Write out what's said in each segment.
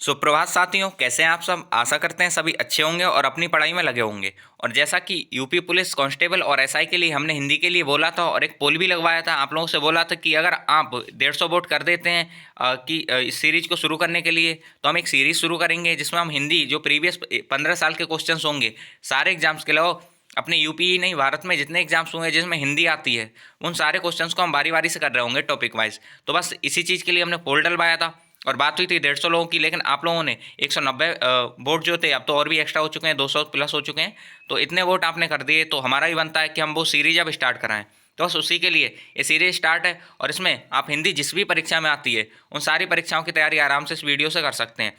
सुप्रभात साथियों, कैसे हैं आप सब। आशा करते हैं सभी अच्छे होंगे और अपनी पढ़ाई में लगे होंगे। और जैसा कि यूपी पुलिस कांस्टेबल और एसआई के लिए हमने हिंदी के लिए बोला था और एक पोल भी लगवाया था, आप लोगों से बोला था कि अगर आप 150 वोट कर देते हैं इस सीरीज को शुरू करने के लिए, तो हम एक सीरीज शुरू करेंगे जिसमें हम हिंदी जो प्रीवियस 15 साल के क्वेश्चन होंगे सारे एग्जाम्स के अलावा अपने यूपी ही नहीं भारत में जितने एग्जाम्स होंगे जिसमें हिंदी आती है उन सारे क्वेश्चंस को हम बारी बारी से कर रहे होंगे टॉपिक वाइज। तो बस इसी चीज़ के लिए हमने पोल डलवाया था और बात हुई थी 150 लोगों की, लेकिन आप लोगों ने 190 वोट जो थे, अब तो और भी एक्स्ट्रा हो चुके हैं, 200 प्लस हो चुके हैं। तो इतने वोट आपने कर दिए तो हमारा भी बनता है कि हम वो सीरीज अब स्टार्ट कराएं। तो बस उसी के लिए ये सीरीज स्टार्ट है और इसमें आप हिंदी जिस भी परीक्षा में आती है उन सारी परीक्षाओं की तैयारी आराम से इस वीडियो से कर सकते हैं।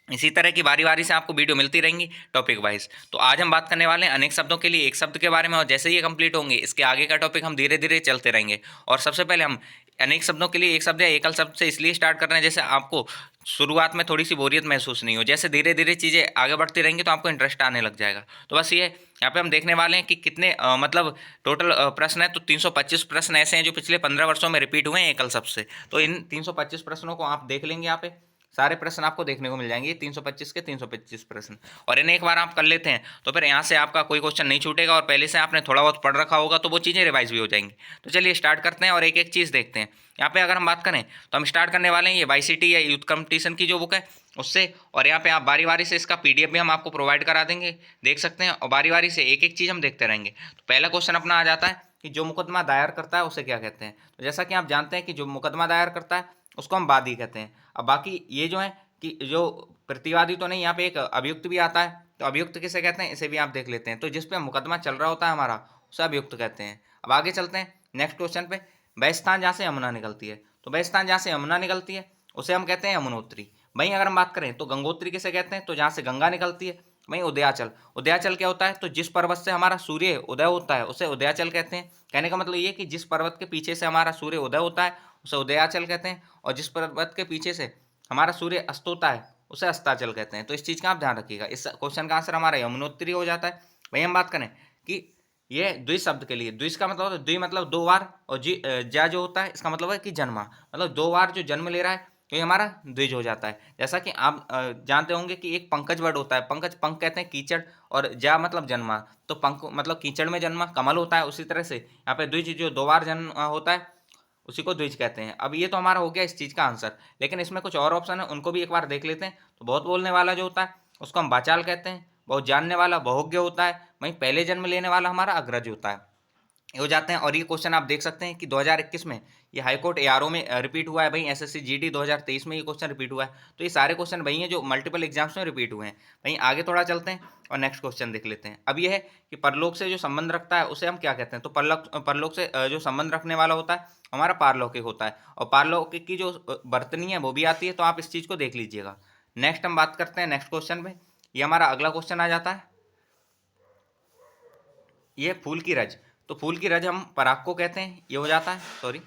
इसी तरह की बारी बारी से आपको वीडियो मिलती रहेंगी टॉपिक वाइज। तो आज हम बात करने वाले हैं अनेक शब्दों के लिए एक शब्द के बारे में, और जैसे ये कंप्लीट होंगे इसके आगे का टॉपिक हम धीरे धीरे चलते रहेंगे। और सबसे पहले हम अनेक शब्दों के लिए एक शब्द या एकल शब्द से इसलिए स्टार्ट कर रहे हैं जैसे आपको शुरुआत में थोड़ी सी बोरियत महसूस नहीं हो। जैसे धीरे धीरे चीज़ें आगे बढ़ती रहेंगी तो आपको इंटरेस्ट आने लग जाएगा। तो बस ये यहाँ पे हम देखने वाले हैं कि कितने मतलब टोटल प्रश्न है। तो 325 प्रश्न ऐसे हैं जो पिछले 15 वर्षों में रिपीट हुए हैं एकल शब्द से। तो इन 325 प्रश्नों को आप देख लेंगे, यहाँ पे सारे प्रश्न आपको देखने को मिल जाएंगे, 325 के 325 प्रश्न। और इन्हें एक बार आप कर लेते हैं तो फिर यहाँ से आपका कोई क्वेश्चन नहीं छूटेगा और पहले से आपने थोड़ा बहुत पढ़ रखा होगा तो वो चीज़ें रिवाइज भी हो जाएंगी। तो चलिए स्टार्ट करते हैं और एक एक चीज़ देखते हैं। यहाँ पे अगर हम बात करें तो हम स्टार्ट करने वाले हैं ये वाईसीटी या यूथ कंपटीशन की जो बुक है उससे। और यहाँ पे आप बारी बारी से इसका पीडीएफ भी हम आपको प्रोवाइड करा देंगे, देख सकते हैं, और बारी बारी से एक एक चीज़ हम देखते रहेंगे। तो पहला क्वेश्चन अपना आ जाता है कि जो मुकदमा दायर करता है उसे क्या कहते हैं। तो जैसा कि आप जानते हैं कि जो मुकदमा दायर करता है उसको हम वादी कहते हैं। अब बाकी ये जो है कि जो प्रतिवादी तो नहीं, यहाँ पे एक अभियुक्त भी आता है। तो अभियुक्त किसे कहते हैं इसे भी आप देख लेते हैं। तो जिस पे मुकदमा चल रहा होता है हमारा उसे अभियुक्त कहते हैं। अब आगे चलते हैं नेक्स्ट क्वेश्चन पे। वह स्थान जहाँ से यमुना निकलती है, तो वह स्थान जहाँ से यमुना निकलती है उसे हम कहते हैं यमुनोत्री। वहीं अगर हम बात करें तो गंगोत्री किसे कहते हैं, तो जहाँ से गंगा निकलती है। वहीं उदयाचल, उदयाचल क्या होता है, तो जिस पर्वत से हमारा सूर्य उदय होता है उसे उदयाचल कहते हैं। कहने का मतलब ये कि जिस पर्वत के पीछे से हमारा सूर्य उदय होता है उसे उदयाचल कहते हैं, और जिस पर्वत के पीछे से हमारा सूर्य अस्त होता है उसे अस्ताचल कहते हैं। तो इस चीज़ का आप ध्यान रखिएगा। इस क्वेश्चन का आंसर हमारा यमुनोत्री हो जाता है। वहीं हम बात करें कि ये द्वि शब्द के लिए, द्वि का मतलब होता है द्वि मतलब दो बार, और जी जा जो होता है इसका मतलब है कि जन्मा, मतलब दो बार जो जन्म ले रहा है तो ये हमारा द्विज हो जाता है। जैसा कि आप जानते होंगे कि एक पंकज वर्ड होता है, पंकज पंख कहते हैं कीचड़, और जा मतलब जन्मा, तो पंख मतलब कीचड़ में जन्मा कमल होता है। उसी तरह से यहाँ पे द्विज जो दो बार जन्म होता है उसी को द्विज कहते हैं। अब ये तो हमारा हो गया इस चीज़ का आंसर, लेकिन इसमें कुछ और ऑप्शन है उनको भी एक बार देख लेते हैं। तो बहुत बोलने वाला जो होता है उसको हम वाचाल कहते हैं, बहुत जानने वाला बहुज्ञ होता है, वहीं पहले जन्म लेने वाला हमारा अग्रज होता है, ये हो जाते हैं। और ये क्वेश्चन आप देख सकते हैं कि 2021 में ये हाईकोर्ट एआरओ में रिपीट हुआ है। भाई एसएससी जीडी 2023 में ये क्वेश्चन रिपीट हुआ है। तो ये सारे क्वेश्चन वही हैं जो मल्टीपल एग्जाम्स में रिपीट हुए हैं। वहीं आगे थोड़ा चलते हैं और नेक्स्ट क्वेश्चन देख लेते हैं। अब ये है कि परलोक से जो संबंध रखता है उसे हम क्या कहते हैं। तो परलोक से जो संबंध रखने वाला होता है हमारा पारलौकिक होता है, और पारलौकिक की जो वर्तनी है वो भी आती है। तो आप इस चीज़ को देख लीजिएगा। नेक्स्ट हम बात करते हैं नेक्स्ट क्वेश्चन में। ये हमारा अगला क्वेश्चन आ जाता है, ये फूल की रज। तो फूल की रज हम पराग को कहते हैं, ये हो जाता है, सॉरी,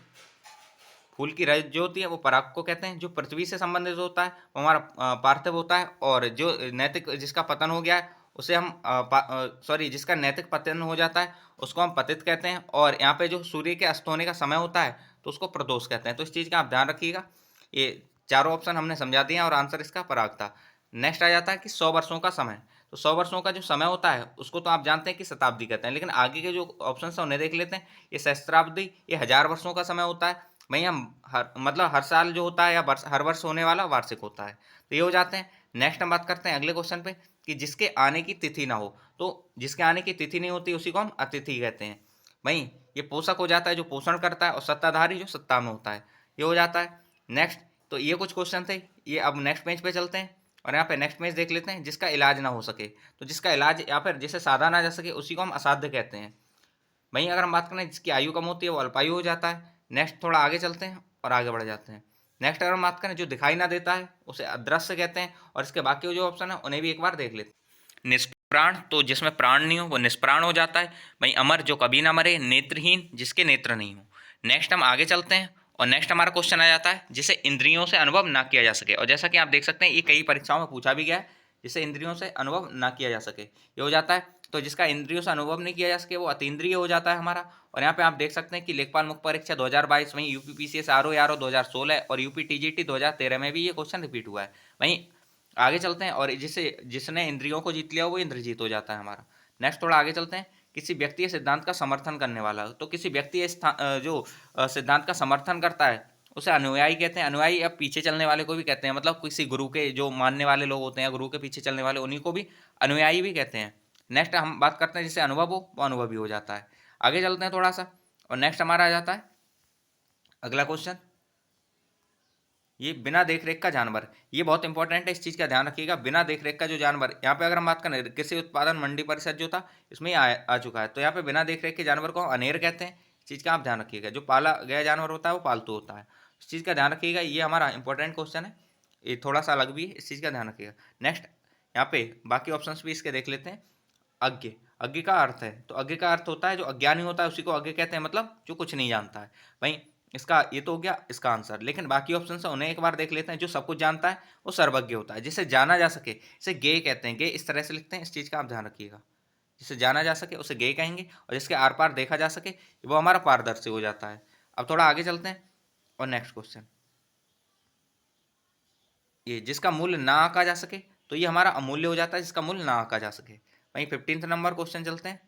फूल की रज जो होती है वो पराग को कहते हैं। जो पृथ्वी से संबंधित होता है वो हमारा पार्थिव होता है, और जो नैतिक जिसका पतन हो गया है उसे हम सॉरी जिसका नैतिक पतन हो जाता है उसको हम पतित कहते हैं। और यहाँ पे जो सूर्य के अस्त होने का समय होता है तो उसको प्रदोष कहते हैं। तो इस चीज़ का आप ध्यान रखिएगा। ये चारों ऑप्शन हमने समझा दिए हैं और आंसर इसका पराग था। नेक्स्ट आ जाता है कि 100 वर्षों का समय। तो 100 वर्षों का जो समय होता है उसको तो आप जानते हैं कि शताब्दी कहते हैं, लेकिन आगे के जो ऑप्शन है उन्हें देख लेते हैं। ये सहस्त्राब्दी, ये 1000 वर्षों का समय होता है। वहीं हम मतलब हर साल जो होता है या हर वर्ष होने वाला वार्षिक होता है। तो ये हो जाते हैं। नेक्स्ट हम बात करते हैं अगले क्वेश्चन पे कि जिसके आने की तिथि ना हो। तो जिसके आने की तिथि नहीं होती उसी को हम अतिथि कहते हैं। वहीं ये पोषक हो जाता है जो पोषण करता है, और सत्ताधारी जो सत्ता में होता है, ये हो जाता है। नेक्स्ट, तो ये कुछ क्वेश्चन थे। ये अब नेक्स्ट पेज पे चलते हैं और यहाँ पे नेक्स्ट पेज देख लेते हैं। जिसका इलाज ना हो सके, तो जिसका इलाज या फिर जिसे साधा ना जा सके उसी को हम असाध्य कहते हैं। वहीं अगर हम बात करें जिसकी आयु कम होती है वो अल्पायु हो जाता है। नेक्स्ट थोड़ा आगे चलते हैं और आगे बढ़ जाते हैं। नेक्स्ट अगर हम बात करें जो दिखाई ना देता है उसे अदृश्य कहते हैं। और इसके बाकी जो ऑप्शन है उन्हें भी एक बार देख लेते हैं। निष्प्राण, तो जिसमें प्राण नहीं हो वो निष्प्राण हो जाता है। वहीं अमर जो कभी ना मरे, नेत्रहीन जिसके नेत्र नहीं हो। नेक्स्ट हम आगे चलते हैं और नेक्स्ट हमारा क्वेश्चन आ जाता है जिसे इंद्रियों से अनुभव ना किया जा सके। और जैसा कि आप देख सकते हैं ये कई परीक्षाओं में पूछा भी गया है, जिसे इंद्रियों से अनुभव ना किया जा सके, ये हो जाता है। तो जिसका इंद्रियों से अनुभव नहीं किया जा सके वो अतीन्द्रिय हो जाता है हमारा। और यहाँ पे आप देख सकते हैं कि लेखपाल मुख्य परीक्षा 2022, वहीं यूपी पीसीएस आरओ 2016 और यूपी टीजीटी 2013 में भी ये क्वेश्चन रिपीट हुआ है। वहीं आगे चलते हैं, और जिसने इंद्रियों को जीत लिया वो इंद्रजीत हो जाता है हमारा। नेक्स्ट थोड़ा आगे चलते हैं। किसी व्यक्ति या सिद्धांत का समर्थन करने वाला, तो किसी व्यक्ति या जो सिद्धांत का समर्थन करता है उसे अनुयायी कहते हैं। अनुयायी अब पीछे चलने वाले को भी कहते हैं, मतलब किसी गुरु के जो मानने वाले लोग होते हैं, गुरु के पीछे चलने वाले, उन्हीं को भी अनुयायी भी कहते हैं। नेक्स्ट हम बात करते हैं जिसे अनुभव हो वो अनुभवी हो जाता है। आगे चलते हैं थोड़ा सा, और नेक्स्ट हमारा आ जाता है अगला क्वेश्चन, ये बिना देख रेख का जानवर। ये बहुत इंपॉर्टेंट है, इस चीज़ का ध्यान रखिएगा। बिना देख रेख का जो जानवर, यहाँ पे अगर हम बात करें कृषि उत्पादन मंडी परिषद जो था इसमें ही आ चुका है, तो यहाँ पे बिना देख रेख के जानवर को हम अनेर कहते हैं। इस चीज़ का आप ध्यान रखिएगा। जो पाला गया जानवर होता है वो पालतू होता है, इस चीज़ का ध्यान रखिएगा। ये हमारा इंपॉर्टेंट क्वेश्चन है, ये थोड़ा सा अलग भी है, इस चीज़ का ध्यान रखिएगा। नेक्स्ट यहाँ पे बाकी ऑप्शन भी इसके देख लेते हैं। अज्ञ, अज्ञ का अर्थ है, तो अज्ञ का अर्थ होता है जो अज्ञानी होता है उसी को अज्ञ कहते हैं, मतलब जो कुछ नहीं जानता है। भाई इसका ये तो हो गया इसका आंसर, लेकिन बाकी ऑप्शन है उन्हें एक बार देख लेते हैं। जो सब कुछ जानता है वो सर्वज्ञ होता है, जिसे जाना जा सके इसे ज्ञेय कहते हैं। ज्ञेय इस तरह से लिखते हैं, इस चीज़ का आप ध्यान रखिएगा। जिसे जाना जा सके उसे ज्ञेय कहेंगे, और जिसके आर पार देखा जा सके वो हमारा पारदर्शी हो जाता है। अब थोड़ा आगे चलते हैं, और नेक्स्ट क्वेश्चन, ये जिसका मूल्य ना आंका जा सके, तो ये हमारा अमूल्य हो जाता है, जिसका मूल्य ना आंका जा सके। वहीं 15 नंबर क्वेश्चन चलते हैं।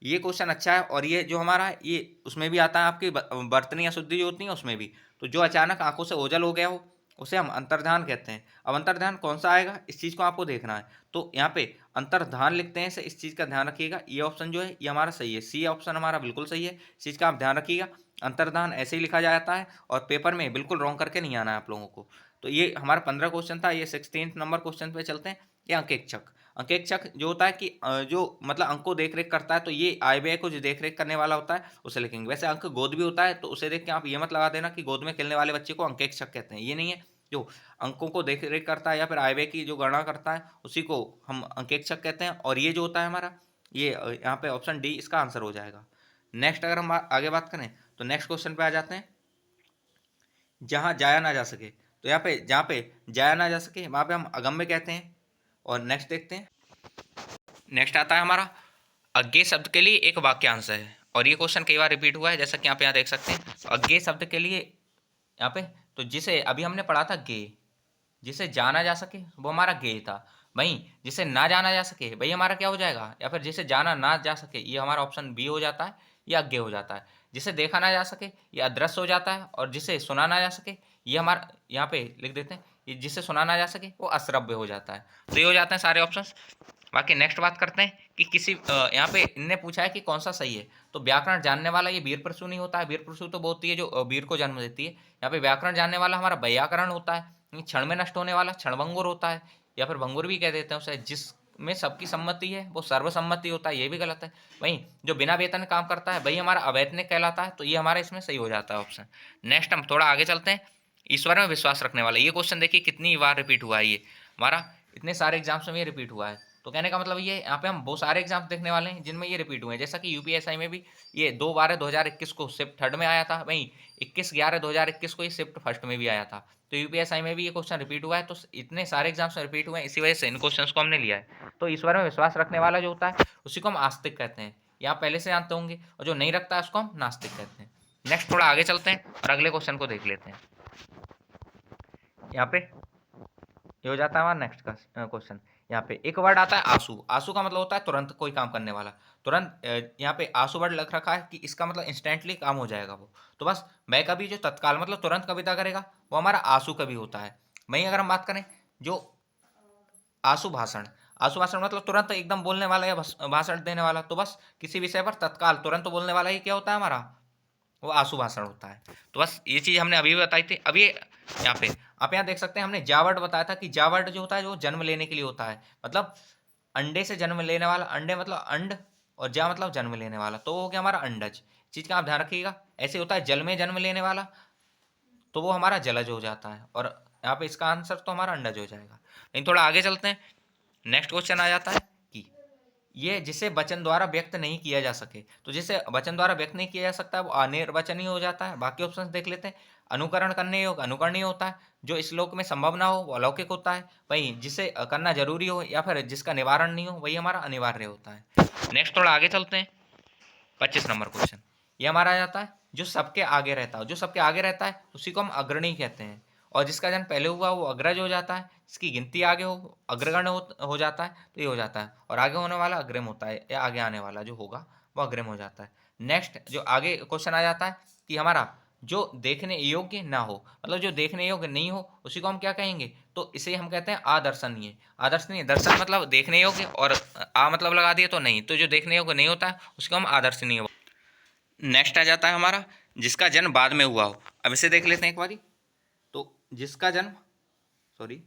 ये क्वेश्चन अच्छा है, और ये जो हमारा है ये उसमें भी आता है, आपकी बर्तनी अशुद्धि जो होती है उसमें भी। तो जो अचानक आंखों से ओझल हो गया हो उसे हम अंतर्ध्यान कहते हैं। अब अंतर्ध्यान कौन सा आएगा, इस चीज़ को आपको देखना है। तो यहाँ पे अंतर्ध्यान लिखते हैं, इस चीज़ का ध्यान रखिएगा। ये ऑप्शन जो है ये हमारा सही है, सी ऑप्शन हमारा बिल्कुल सही है, इस चीज़ का आप ध्यान रखिएगा। अंतर्धान ऐसे ही लिखा जाता है, और पेपर में बिल्कुल रॉन्ग करके नहीं आना है आप लोगों को। तो ये हमारा 15 क्वेश्चन था। ये 16 नंबर क्वेश्चन पे चलते हैं। ये अंकेक्षक, अंकेक्षक जो होता है कि जो मतलब अंक को देख रेख करता है, तो ये आय व्यय को जो देख रेख करने वाला होता है उसे लिखेंगे। वैसे अंक गोद भी होता है, तो उसे देख के आप ये मत लगा देना कि गोद में खेलने वाले बच्चे को अंकेक्षक कहते हैं, ये नहीं है। जो अंकों को देख रेख करता है या फिर आय व्यय की जो गणना करता है उसी को हम अंकेक्षक कहते हैं। और ये जो होता है हमारा, ये यहाँ पे ऑप्शन डी इसका आंसर हो जाएगा। नेक्स्ट अगर हम आगे बात करें तो नेक्स्ट क्वेश्चन पे आ जाते हैं, जहाँ जाया ना जा सके। तो यहाँ पे जहाँ पे जाया ना जा सके वहाँ पे हम अगम्य कहते हैं। और नेक्स्ट देखते हैं, नेक्स्ट आता है हमारा अज्ञेय शब्द के लिए एक वाक्यांश है, और ये क्वेश्चन कई बार रिपीट हुआ है, जैसा कि आप यहाँ देख सकते हैं। अज्ञेय शब्द के लिए यहाँ पे, तो जिसे अभी हमने पढ़ा था ज्ञेय, जिसे जाना जा सके वो हमारा ज्ञेय था। वहीं जिसे ना जाना जा सके वही हमारा क्या हो जाएगा, या फिर जिसे जाना ना जा सके ये हमारा ऑप्शन बी हो जाता है, ये अज्ञेय हो जाता है। जिसे देखा ना जा सके ये अदृश्य हो जाता है, और जिसे सुना ना जा सके ये हमारा, यहाँ पे लिख देते हैं, ये जिसे सुना ना जा सके वो अश्रव्य हो जाता है। तो ये हो जाते हैं सारे ऑप्शंस। बाकी नेक्स्ट बात करते हैं कि किसी यहाँ पे इनने पूछा है कि कौन सा सही है। तो व्याकरण जानने वाला ये वीर प्रसू नहीं होता है, वीर प्रसू तो वो होती है जो वीर को जन्म देती है। यहाँ पे व्याकरण जानने वाला हमारा व्याकरण होता है। क्षण में नष्ट होने वाला क्षणभंगुर होता है, या फिर भंगुर भी कह देते हैं उसे। जिसमें सबकी सम्मति है वो सर्वसम्मति होता है, ये भी गलत है। वहीं जो बिना वेतन काम करता है वही हमारा अवैतनिक कहलाता है, तो ये हमारा इसमें सही हो जाता है ऑप्शन। नेक्स्ट हम थोड़ा आगे चलते हैं, ईश्वर में विश्वास रखने वाला। ये क्वेश्चन देखिए कितनी बार रिपीट हुआ है, ये हमारा इतने सारे एग्जाम्स में ये रिपीट हुआ है। तो कहने का मतलब ये यहाँ पे हम बहुत सारे एग्जाम्स देखने वाले हैं जिनमें ये रिपीट हुए हैं। जैसा कि यूपीएसआई में भी ये 2/12/2021 को शिफ्ट थर्ड में आया था, वहीं 21/11/2021 को ये शिफ्ट फर्स्ट में भी आया था। तो यूपीएसआई में भी ये क्वेश्चन रिपीट हुआ है, तो इतने सारे एग्जाम्स में रिपीट हुए हैं, इसी वजह से इन क्वेश्चन को हमने लिया है। तो ईश्वर में विश्वास रखने वाला जो होता है उसी को हम आस्तिक कहते हैं, ये आप पहले से जानते होंगे। और जो नहीं रखता है उसको हम नास्तिक कहते हैं। नेक्स्ट थोड़ा आगे चलते हैं और अगले क्वेश्चन को देख लेते हैं। यहाँ पे ये हो जाता है हमारा नेक्स्ट का क्वेश्चन। यहाँ पे एक वर्ड आता है आंसू। आंसू का मतलब होता है तुरंत कोई काम करने वाला। तुरंत यहाँ पे आंसू वर्ड लग रखा है कि इसका मतलब इंस्टेंटली काम हो जाएगा वो। तो बस वह कवि जो तत्काल मतलब तुरंत कविता करेगा वो हमारा आंसू कवि होता है। वहीं अगर हम बात करें जो आंसू भाषण, आंसू भाषण मतलब तुरंत एकदम बोलने वाला या भाषण देने वाला। तो बस किसी विषय पर तत्काल तुरंत बोलने वाला ही क्या होता है हमारा, वो आंसू भाषण होता है। तो बस ये चीज़ हमने अभी भी बताई थी। अब ये यहाँ पे आप यहाँ देख सकते हैं, हमने जावर्ड बताया था कि जावर्ड जो होता है वो जन्म लेने के लिए होता है, मतलब अंडे से जन्म लेने वाला। अंडे मतलब अंड, और जा मतलब जन्म लेने वाला, तो वो हो गया हमारा अंडज। चीज़ का आप ध्यान रखिएगा। ऐसे होता है जल में जन्म लेने वाला, तो वो हमारा जलज हो जाता है, और यहाँ पे इसका आंसर तो हमारा अंडज हो जाएगा। लेकिन थोड़ा आगे चलते हैं, नेक्स्ट क्वेश्चन आ जाता है कि ये जिसे वचन द्वारा व्यक्त नहीं किया जा सके। तो जिसे वचन द्वारा व्यक्त नहीं किया जा सकता वो अनिर्वचनीय हो जाता है। बाकी ऑप्शन देख लेते हैं। अनुकरण करने योग्य अनुकरणीय होता है, जो श्लोक में संभव ना हो वो अलौकिक होता है। वहीं जिसे करना जरूरी हो या फिर जिसका निवारण नहीं हो वही हमारा अनिवार्य होता है। नेक्स्ट थोड़ा आगे चलते हैं, 25 नंबर क्वेश्चन ये हमारा आ जाता है जो सबके आगे रहता है। जो सबके आगे रहता है उसी को हम अग्रणी कहते हैं, और जिसका जन्म पहले हुआ वो अग्रज हो जाता है, जिसकी गिनती आगे हो अग्रगण्य हो जाता है, तो ये हो जाता है, और आगे होने वाला अग्रिम होता है, या आगे आने वाला जो होगा वो अग्रिम हो जाता है। नेक्स्ट जो आगे क्वेश्चन आ जाता है कि हमारा जो देखने योग्य ना हो, मतलब जो देखने योग्य नहीं हो उसी को हम क्या कहेंगे, तो इसे हम कहते हैं आदर्शनीय। आदर्शनीय, दर्शन मतलब देखने योग्य, और आ मतलब लगा दिए तो नहीं, तो जो देखने योग्य नहीं होता है उसको हम आदर्शनीय। नेक्स्ट आ जाता है हमारा जिसका जन्म बाद में हुआ हो। अब इसे देख लेते हैं एक बारी। तो जिसका जन्म सॉरी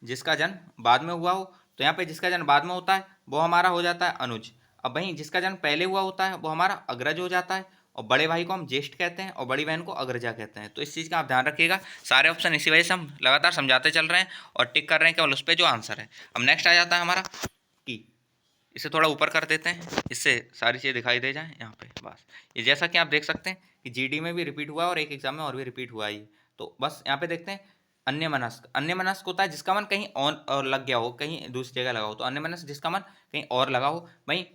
जिसका जन्म बाद में हुआ हो, तो यहाँ पे जिसका जन्म बाद में होता है वो हमारा हो जाता है अनुज। अब वहीं जिसका जन्म पहले हुआ होता है वो हमारा अग्रज हो जाता है, और बड़े भाई को हम ज्येष्ठ कहते हैं और बड़ी बहन को अग्रजा कहते हैं। तो इस चीज़ का आप ध्यान रखिएगा। सारे ऑप्शन इसी वजह से हम लगातार समझाते चल रहे हैं और टिक कर रहे हैं केवल उस पर जो आंसर है। अब नेक्स्ट आ जाता है हमारा कि इसे थोड़ा ऊपर कर देते हैं, इससे सारी चीज़ें दिखाई दे जाएँ यहाँ पे। बस ये जैसा कि आप देख सकते हैं कि जीडी में भी रिपीट हुआ है और एक एग्जाम में और भी रिपीट हुआ है ये। तो बस यहाँ पे देखते हैं अन्यमनस्क। अन्यमनस्क होता है जिसका मन कहीं और लग गया हो, कहीं दूसरी जगह लगा हो, तो अन्यमनस्क जिसका मन कहीं और लगा हो। वहीं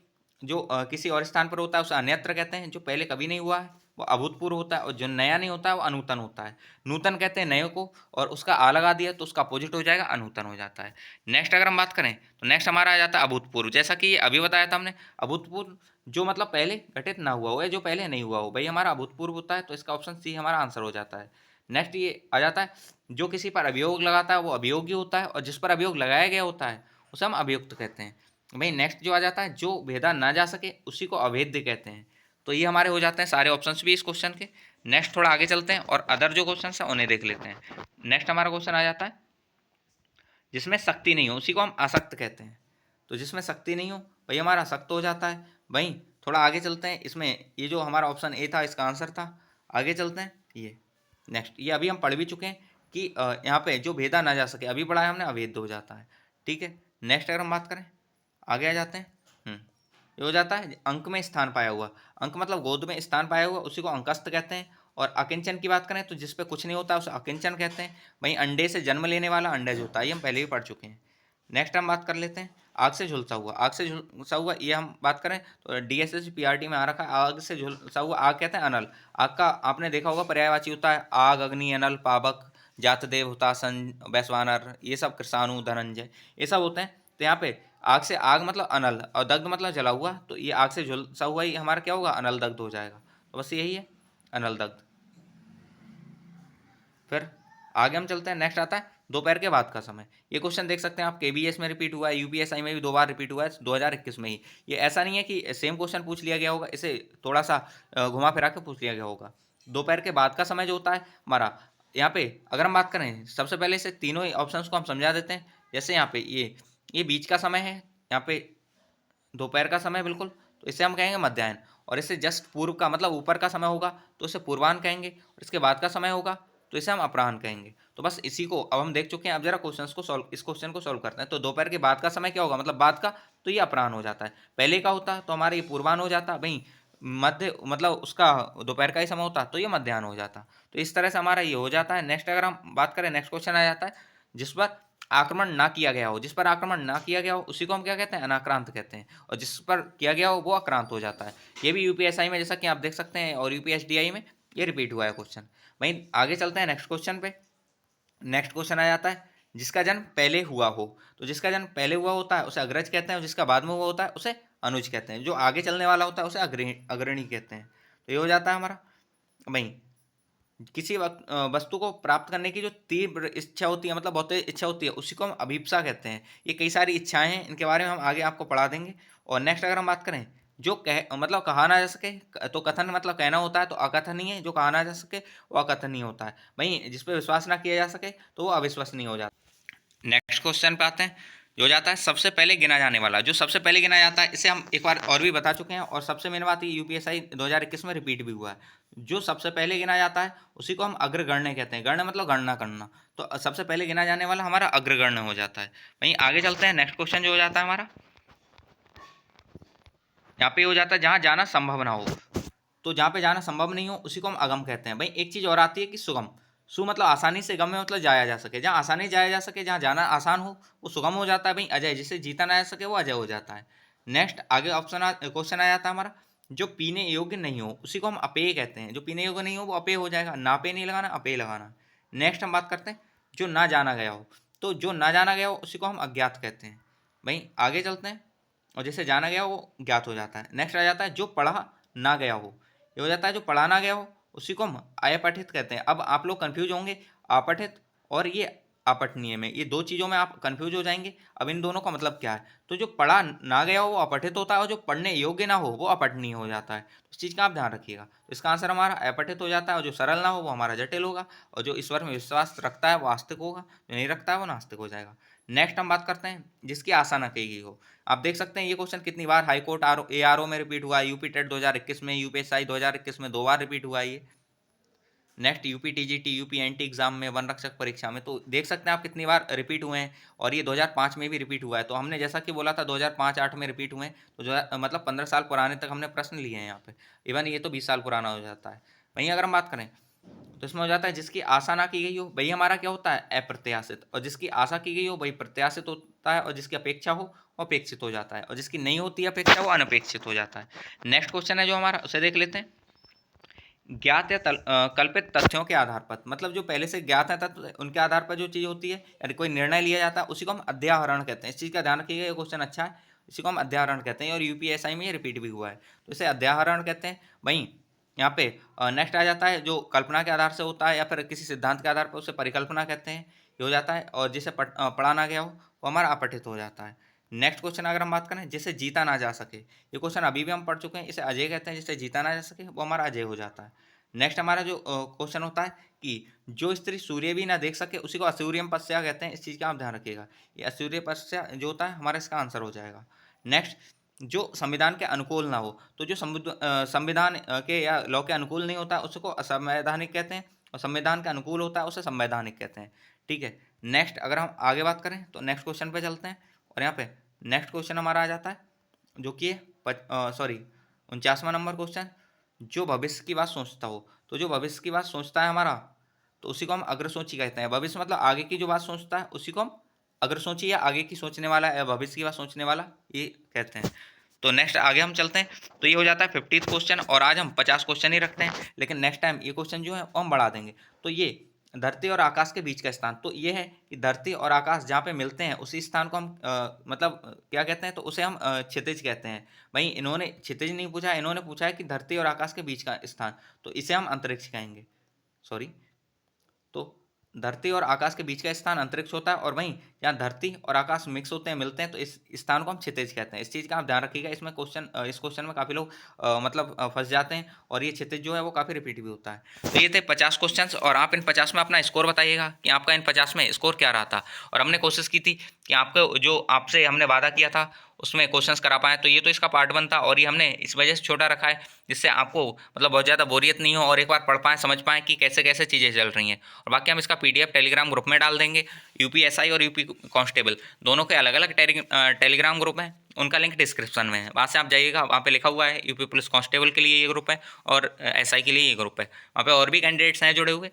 जो किसी और स्थान पर होता है उसे अन्यत्र कहते हैं। जो पहले कभी नहीं हुआ है वो अभूतपूर्व होता है, और जो नया नहीं होता है वो अनूतन होता है। नूतन कहते हैं नए को, और उसका आ लगा दिया तो उसका अपोजिट हो जाएगा, अनूतन हो जाता है। नेक्स्ट अगर हम बात करें तो नेक्स्ट हमारा आ जाता है अभूतपूर्व। जैसा कि अभी बताया था हमने, अभूतपूर्व जो मतलब पहले घटित ना हुआ हो या जो पहले नहीं हुआ हो, भाई हमारा अभूतपूर्व होता है, तो इसका ऑप्शन सी हमारा आंसर हो जाता है। नेक्स्ट ये आ जाता है जो किसी पर अभियोग लगाता है वो अभियोग्य होता है, और जिस पर अभियोग लगाया गया होता है उसे हम अभियुक्त कहते हैं। भाई नेक्स्ट जो आ जाता है जो भेदा ना जा सके उसी को अभेद्य कहते हैं। तो ये हमारे हो जाते हैं सारे ऑप्शंस भी इस क्वेश्चन के। नेक्स्ट थोड़ा आगे चलते हैं और अदर जो क्वेश्चन है उन्हें देख लेते हैं। नेक्स्ट हमारा क्वेश्चन आ जाता है जिसमें शक्ति नहीं हो उसी को हम आसक्त कहते हैं। तो जिसमें शक्ति नहीं हो भाई हमारा आसक्त हो जाता है। वहीं थोड़ा आगे चलते हैं, इसमें ये जो हमारा ऑप्शन ए था इसका आंसर था। आगे चलते हैं, ये नेक्स्ट ये अभी हम पढ़ भी चुके हैं कि यहाँ पे जो भेदा ना जा सके, अभी पढ़ा है हमने, अभेद्य हो जाता है। ठीक है, नेक्स्ट अगर हम बात करें आगे आ जाते हैं। ये हो जाता है अंक में स्थान पाया हुआ। अंक मतलब गोद में स्थान पाया हुआ, उसी को अंकस्त कहते हैं। और अकिंचन की बात करें तो जिस पे कुछ नहीं होता उसे अकिंचन कहते हैं। वहीं अंडे से जन्म लेने वाला अंडज होता है, ये हम पहले भी पढ़ चुके हैं। नेक्स्ट हम बात कर लेते हैं आग से झुलसा हुआ। आग से झुलसा हुआ ये हम बात करें तो डीएसएस पीआरटी में आ रखा है, आग से झुलसा हुआ। आग कहते हैं अनल। आग का आपने देखा होगा पर्यायवाची होता है आग, अग्नि, अनल, पावक, जातदेव, हुतासन, वैश्वानर, ये सब कृषाणु, धनंजय, ये सब होते हैं। तो यहाँ पे आग से आग मतलब अनल, और दग्ध मतलब जला हुआ, तो ये आग से झुलसा हुआ ही हमारा क्या होगा, अनल दग्ध हो जाएगा। तो बस यही है, अनल दग्ध। फिर आगे हम चलते हैं, नेक्स्ट आता है दोपहर के बाद का समय। ये क्वेश्चन देख सकते हैं आप, केबीएस में रिपीट हुआ है, यूपीएसआई में भी 2 बार रिपीट हुआ है 2021 में ही। ये ऐसा नहीं है कि सेम क्वेश्चन पूछ लिया गया होगा, इसे थोड़ा सा घुमा फिरा के पूछ लिया गया होगा। दोपहर के बाद का समय जो होता है हमारा, यहाँ पे अगर हम बात करें सबसे पहले से तीनों ही ऑप्शंस को हम समझा देते हैं। जैसे यहाँ पे ये बीच का समय है, यहाँ पे दोपहर का समय बिल्कुल, तो इसे हम कहेंगे मध्याह्न। और इससे जस्ट पूर्व का मतलब ऊपर का समय होगा तो इसे पूर्वाह्न कहेंगे, और इसके बाद का समय होगा तो इसे हम अपराह्न कहेंगे। तो बस इसी को अब हम देख चुके हैं। अब जरा इस क्वेश्चन को सॉल्व करते हैं। तो दोपहर के बाद का समय क्या होगा, मतलब बाद का, तो ये अपराह्न हो जाता है। पहले का होता तो हमारा ये पूर्वाह्न हो जाता। वहीं मध्य मतलब उसका दोपहर का ही समय होता तो ये मध्याह्न हो जाता। तो इस तरह से हमारा ये हो जाता है। नेक्स्ट अगर हम बात करें, नेक्स्ट क्वेश्चन आ जाता है जिस पर आक्रमण ना किया गया हो। जिस पर आक्रमण ना किया गया हो उसी को हम क्या कहते हैं, अनाक्रांत कहते हैं, और जिस पर किया गया हो वो आक्रांत हो जाता है। ये भी यूपीएसआई में जैसा कि आप देख सकते हैं और यूपीएसडीआई में ये रिपीट हुआ है क्वेश्चन। वहीं आगे चलते हैं नेक्स्ट क्वेश्चन पे। नेक्स्ट क्वेश्चन आ जाता है जिसका जन्म पहले हुआ हो। तो जिसका जन्म पहले हुआ होता है उसे अग्रज कहते हैं, और जिसका बाद में हुआ होता है उसे अनुज कहते हैं। जो आगे चलने वाला होता है उसे अग्रणी कहते हैं। तो ये हो जाता है हमारा। वहीं किसी वस्तु को प्राप्त करने की जो तीव्र इच्छा होती है, मतलब बहुत तेज इच्छा होती है, उसी को हम अभिप्सा कहते हैं। ये कई सारी इच्छाएं हैं, इनके बारे में हम आगे आपको पढ़ा देंगे। और नेक्स्ट अगर हम बात करें जो मतलब कहा ना जा सके, तो कथन मतलब कहना होता है, तो अकथनीय। जो कहा ना जा सके वो अकथनीय होता है। वहीं जिस पर विश्वास ना किया जा सके तो वो अविश्वसनीय हो जाता है। नेक्स्ट क्वेश्चन पे आते हैं, जो जाता है सबसे पहले गिना जाने वाला। जो सबसे पहले गिना जाता है इसे हम एक बार और भी बता चुके हैं, और सबसे मेन बात ये यूपीएसआई 2021 में रिपीट भी हुआ है। जो सबसे पहले गिना जाता है उसी को हम अग्रगण्य कहते हैं। गण्य मतलब गणना करना, तो सबसे पहले गिना जाने वाला हमारा अग्रगण्य हो जाता है। वहीं आगे चलते हैं, नेक्स्ट क्वेश्चन जो हो जाता है हमारा, यहाँ पे हो जाता है जहाँ जाना संभव ना हो। तो जहाँ पे जाना संभव नहीं हो उसी को हम अगम कहते हैं। भाई एक चीज़ और आती है कि सुगम। सु मतलब आसानी से, गम में मतलब जाया जा सके। जहाँ आसानी जाया जा सके, जहाँ जाना आसान हो वो सुगम हो जाता है। भाई अजय, जिसे जीता ना जा सके वो अजय हो जाता है। नेक्स्ट आगे ऑप्शन क्वेश्चन आ जाता है हमारा जो पीने योग्य नहीं हो उसी को हम अपेय कहते हैं। जो पीने योग्य नहीं हो वो अपेय हो जाएगा, नापेय नहीं लगाना, अपेय लगाना। नेक्स्ट हम बात करते हैं जो ना जाना गया हो, तो जो ना जाना गया हो उसी को हम अज्ञात कहते हैं। भाई आगे चलते हैं, और जिसे जाना गया हो वो ज्ञात हो जाता है। नेक्स्ट आ जाता है जो पढ़ा ना गया हो, ये हो जाता है जो पढ़ा ना गया हो उसी को हम अपठित कहते हैं। अब आप लोग कंफ्यूज होंगे अपठित और ये अपठनीय में, ये दो चीज़ों में आप कंफ्यूज हो जाएंगे। अब इन दोनों का मतलब क्या है? तो जो पढ़ा ना गया हो वो अपठित होता है, और जो पढ़ने योग्य ना हो वो अपठनीय हो जाता है। तो इस चीज़ का आप ध्यान रखिएगा। तो इसका आंसर हमारा अपठित हो जाता है, और जो सरल ना हो वो हमारा जटिल होगा, और जो ईश्वर में विश्वास रखता है वो आस्तिक होगा, जो नहीं रखता है वो नास्तिक हो जाएगा। नेक्स्ट हम बात करते हैं जिसकी आशा न की गई हो। आप देख सकते हैं ये क्वेश्चन कितनी बार हाईकोर्ट ARO में रिपीट हुआ है, यूपी टेट 2021 में, यूपीएसआई 2021 में 2 बार रिपीट हुआ है ये। Next UP TGT, UP NT exam में, वन रक्षक परीक्षा में, तो देख सकते हैं आप कितनी बार रिपीट हुए हैं। और ये 2005 में भी रिपीट हुआ है। तो हमने जैसा कि बोला था 2005-8 में रिपीट हुए हैं, तो जो मतलब 15 साल पुराने तक हमने प्रश्न लिए हैं यहाँ पे। इवन ये तो 20 साल पुराना हो जाता है। वहीं अगर हम बात करें तो इसमें हो जाता है जिसकी आशा ना की गई हो, वही हमारा क्या होता है? अप्रत्याशित। और जिसकी आशा की गई हो वही प्रत्याशित होता है, और जिसकी अपेक्षा हो वो अपेक्षित हो जाता है, और जिसकी नहीं होती है अपेक्षा वो अनपेक्षित हो जाता है। नेक्स्ट क्वेश्चन है जो हमारा, उसे देख लेते हैं। ज्ञात या कल्पित तथ्यों के आधार पर, मतलब जो पहले से ज्ञात है तथ्य उनके आधार पर जो चीज़ होती है यानी कोई निर्णय लिया जाता है उसी को हम अध्याहरण कहते हैं। इस चीज़ का ध्यान रखिएगा, ये क्वेश्चन अच्छा है। इसी को हम अध्याहरण कहते हैं, और यूपीएसआई में ये रिपीट भी हुआ है, तो इसे अध्याहरण कहते हैं। वहीं यहाँ पे नेक्स्ट आ जाता है जो कल्पना के आधार से होता है या फिर किसी सिद्धांत के आधार पर, उसे परिकल्पना कहते हैं, ये हो जाता है। और जिसे पढ़ा ना गया हो वो हमारा अपठित हो जाता है। नेक्स्ट क्वेश्चन अगर हम बात करें जिसे जीता ना जा सके, ये क्वेश्चन अभी भी हम पढ़ चुके हैं, इसे अजय कहते हैं। जिसे जीता ना जा सके वो हमारा अजय हो जाता है। नेक्स्ट हमारा जो क्वेश्चन होता है कि जो स्त्री सूर्य भी ना देख सके उसी को असूर्यम पश्या कहते हैं। इस चीज़ का आप ध्यान रखिएगा, ये असूर्य पश्या जो होता है हमारा इसका आंसर हो जाएगा। नेक्स्ट जो संविधान के अनुकूल ना हो, तो जो संविधान के या लॉ के अनुकूल नहीं होता उसको असंवैधानिक कहते हैं, और संविधान के अनुकूल होता है उसे संवैधानिक कहते हैं। ठीक है। नेक्स्ट अगर हम आगे बात करें तो नेक्स्ट क्वेश्चन पे चलते हैं, और यहाँ पे नेक्स्ट क्वेश्चन हमारा आ जाता है जो कि 49वां नंबर क्वेश्चन। जो भविष्य की बात सोचता हो, तो जो भविष्य की बात सोचता है हमारा, तो उसी को हम अग्रसोची कहते हैं। भविष्य मतलब आगे की जो बात सोचता है उसी को हम अग्रसोची या आगे की सोचने वाला या भविष्य की बात सोचने वाला ये कहते हैं। तो नेक्स्ट आगे हम चलते हैं, तो ये हो जाता है 50th क्वेश्चन, और आज हम 50 क्वेश्चन ही रखते हैं, लेकिन नेक्स्ट टाइम ये क्वेश्चन जो है वो हम बढ़ा देंगे। तो ये धरती और आकाश के बीच का स्थान, तो ये है कि धरती और आकाश जहाँ पे मिलते हैं उसी स्थान को हम मतलब क्या कहते हैं, तो उसे हम क्षितिज कहते हैं। वहीं इन्होंने क्षितिज नहीं पूछा, इन्होंने पूछा है कि धरती और आकाश के बीच का स्थान, तो इसे हम अंतरिक्ष कहेंगे। सॉरी, तो धरती और आकाश के बीच का स्थान अंतरिक्ष होता है, और वहीं जहाँ धरती और आकाश मिक्स होते हैं, मिलते हैं, तो इस स्थान को हम क्षितिज कहते हैं। इस चीज़ का आप ध्यान रखिएगा। इसमें इस क्वेश्चन में काफ़ी लोग मतलब फंस जाते हैं, और ये क्षितिज जो है वो काफ़ी रिपीट भी होता है। तो ये थे 50 क्वेश्चन, और आप इन 50 में अपना स्कोर बताइएगा कि आपका इन 50 में स्कोर क्या रहा था। और हमने कोशिश की थी कि आपको जो आपसे हमने वादा किया था उसमें क्वेश्चंस करा पाएँ, तो ये तो इसका पार्ट 1 था, और ये हमने इस वजह से छोटा रखा है जिससे आपको मतलब बहुत ज़्यादा बोरियत नहीं हो, और एक बार पढ़ पाएँ, समझ पाएँ कि कैसे कैसे चीज़ें चल रही हैं। और बाकी हम इसका PDF टेलीग्राम ग्रुप में डाल देंगे। यूपीएसआई और यूपी कांस्टेबल दोनों के अलग अलग टेलीग्राम ग्रुप हैं, उनका लिंक डिस्क्रिप्शन में है, वहाँ से आप जाइएगा। वहाँ पे लिखा हुआ है यूपी पुलिस कांस्टेबल के लिए ये ग्रुप है, और SI के लिए ये ग्रुप है। वहाँ पे और भी कैंडिडेट्स हैं जुड़े हुए।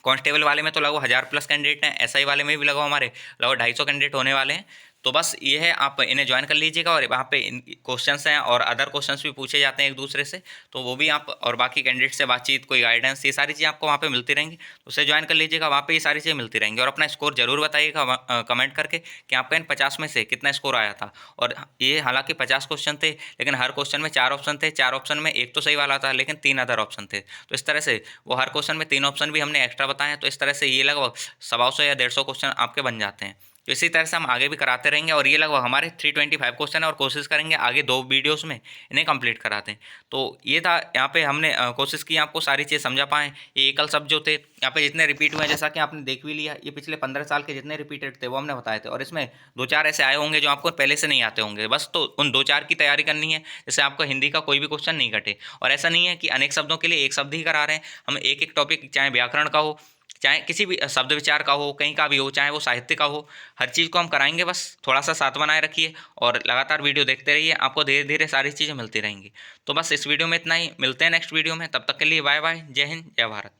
कांस्टेबल वाले में तो लगभग 1000+ कैंडिडेट हैं, SI वाले में भी लगभग हमारे लगभग 250 कैंडिडेट होने वाले हैं। तो बस ये है, आप इन्हें ज्वाइन कर लीजिएगा, और वहाँ पे क्वेश्चंस हैं और अदर क्वेश्चंस भी पूछे जाते हैं एक दूसरे से, तो वो भी आप, और बाकी कैंडिडेट से बातचीत, कोई गाइडेंस, ये सारी चीज़ें आपको वहाँ पे मिलती रहेंगी। तो उसे ज्वाइन कर लीजिएगा, वहाँ पे ये सारी चीज़ें मिलती रहेंगी। और अपना स्कोर जरूर बताइएगा कमेंट करके कि आपका इन 50 में से कितना स्कोर आया था। और ये हालांकि 50 क्वेश्चन थे, लेकिन हर क्वेश्चन में 4 ऑप्शन थे, 4 ऑप्शन में एक तो सही वाला था, लेकिन 3 अदर ऑप्शन थे। तो इस तरह से वो हर क्वेश्चन में 3 ऑप्शन भी हमने एक्स्ट्रा बताए हैं। तो इस तरह से ये लगभग 125 या 150 क्वेश्चन आपके बन जाते हैं। तो इसी तरह से हम आगे भी कराते रहेंगे, और ये लगभग हमारे 325 क्वेश्चन है, और कोशिश करेंगे आगे 2 वीडियोस में इन्हें कंप्लीट कराते हैं। तो ये था, यहाँ पे हमने कोशिश की आपको सारी चीज़ समझा पाएँ। ये एकल शब्द जो थे यहाँ पे जितने रिपीट हुए हैं, जैसा कि आपने देख भी लिया, ये पिछले 15 साल के जितने रिपीटेड थे वो हमने बताए थे। और इसमें 2-4 ऐसे आए होंगे जो आपको पहले से नहीं आते होंगे, बस तो उन 2-4 की तैयारी करनी है, जैसे आपको हिंदी का कोई भी क्वेश्चन नहीं कटे। और ऐसा नहीं है कि अनेक शब्दों के लिए एक शब्द ही करा रहे हैं, हम एक एक टॉपिक, चाहे व्याकरण का हो, चाहे किसी भी शब्द विचार का हो, कहीं का भी हो, चाहे वो साहित्य का हो, हर चीज़ को हम कराएंगे। बस थोड़ा सा साथ बनाए रखिए, और लगातार वीडियो देखते रहिए, आपको धीरे धीरे सारी चीज़ें मिलती रहेंगी। तो बस इस वीडियो में इतना ही, मिलते हैं नेक्स्ट वीडियो में, तब तक के लिए बाय बाय, जय हिंद, जय भारत।